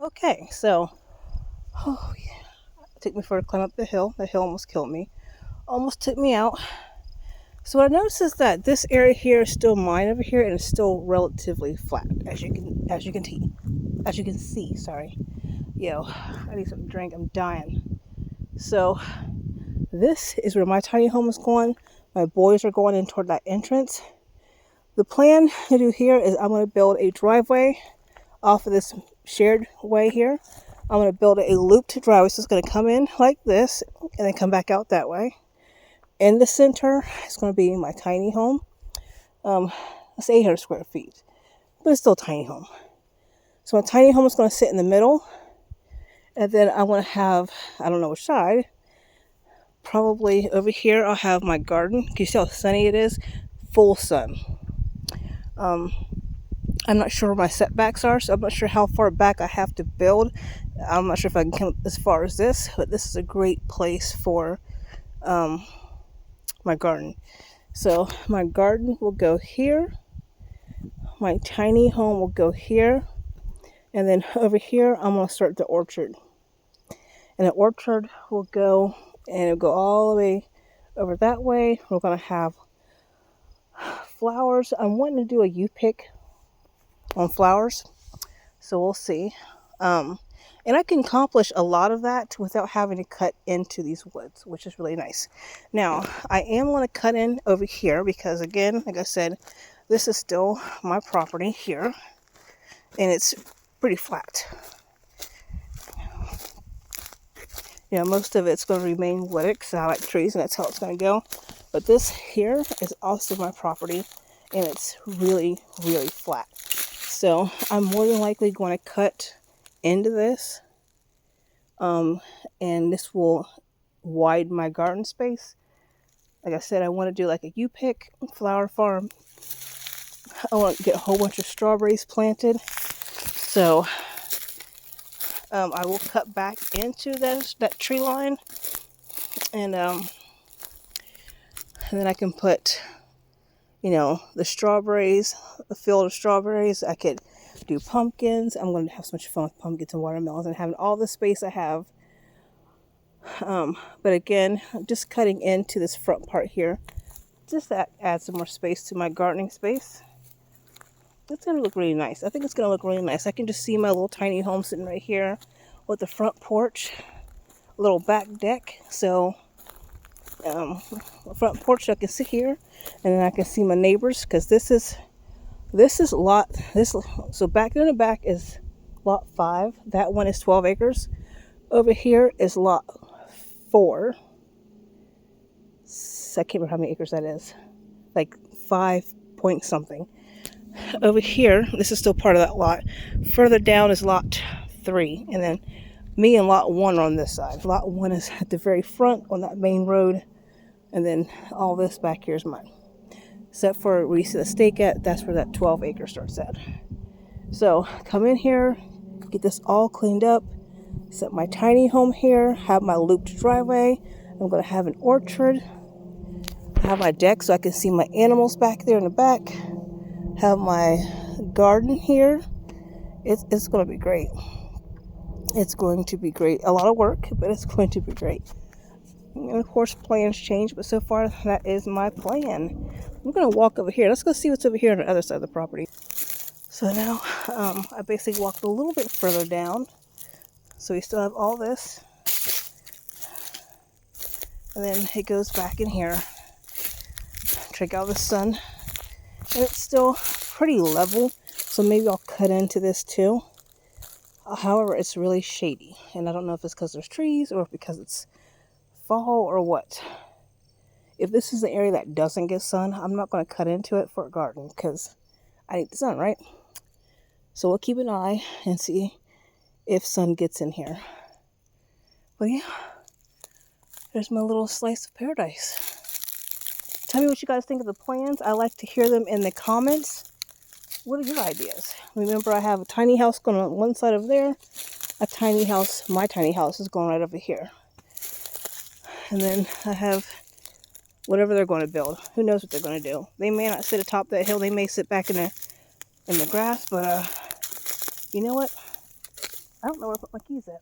Okay, so, oh yeah, it took me for a climb up the hill. The hill almost killed me, almost took me out. So what I noticed is that this area here is still mine over here, and it's still relatively flat, as you can see. Sorry, yo, I need some drink. I'm dying. So this is where my tiny home is going. My boys are going in toward that entrance. The plan to do here is I'm going to build a driveway off of this shared way here. I'm going to build a looped driveway. So it's going to come in like this and then come back out that way. In the center is going to be my tiny home. It's 800 square feet, but it's still a tiny home. So my tiny home is going to sit in the middle. And then I'm going to have, I don't know which side, probably over here I'll have my garden. Can you see how sunny it is? Full sun. I'm not sure where my setbacks are, so I'm not sure how far back I have to build. I'm not sure if I can come as far as this, but this is a great place for my garden. So my garden will go here. My tiny home will go here. And then over here, I'm going to start the orchard. And the orchard will go, and it'll go all the way over that way. We're going to have flowers. I'm wanting to do a U-pick on flowers, so we'll see. And I can accomplish a lot of that without having to cut into these woods, which is really nice. Now, I am going to cut in over here because, again, like I said, this is still my property here, and it's pretty flat. You know, most of it's going to remain wooded because I like trees, and that's how it's going to go. But this here is also my property, and it's really, really flat. So I'm more than likely going to cut into this, and this will widen my garden space. Like I said, I want to do like a U-pick flower farm. I want to get a whole bunch of strawberries planted. So I will cut back into that tree line, and then I can put, the strawberries, a field of strawberries. I could do pumpkins. I'm going to have so much fun with pumpkins and watermelons and having all the space I have. But again, I'm just cutting into this front part here, just to add some more space to my gardening space. It's going to look really nice. I think it's going to look really nice. I can just see my little tiny home sitting right here with the front porch, little back deck. So front porch, I can sit here, and then I can see my neighbors, because this is lot this. So back in the back is lot 5. That one is 12 acres. Over here is lot 4. I can't remember how many acres that is. Like 5 point something. Over here, this is still part of that lot. Further down is lot 3, and then me and lot 1 are on this side. Lot 1 is at the very front on that main road, and then all this back here is mine. Except for where you see the stake at, that's where that 12 acre starts at. So come in here, get this all cleaned up, set my tiny home here, have my looped driveway. I'm going to have an orchard, have my deck so I can see my animals back there in the back, have my garden here. It's going to be great. It's going to be great. A lot of work, but it's going to be great. And of course, plans change, but so far that is my plan. I'm going to walk over here. Let's go see what's over here on the other side of the property. So now I basically walked a little bit further down. So we still have all this. And then it goes back in here. Check out the sun. And it's still pretty level, so maybe I'll cut into this too. However, it's really shady, and I don't know if it's because there's trees or because it's fall or what. If this is the area that doesn't get sun, I'm not going to cut into it for a garden because I need the sun, right? So we'll keep an eye and see if sun gets in here. But yeah, there's my little slice of paradise. Tell me what you guys think of the plans. I like to hear them in the comments. What are your ideas? Remember, I have a tiny house going on one side over there. A tiny house, my tiny house, is going right over here. And then I have whatever they're going to build. Who knows what they're going to do? They may not sit atop that hill. They may sit back in the grass. But you know what? I don't know where I put my keys at.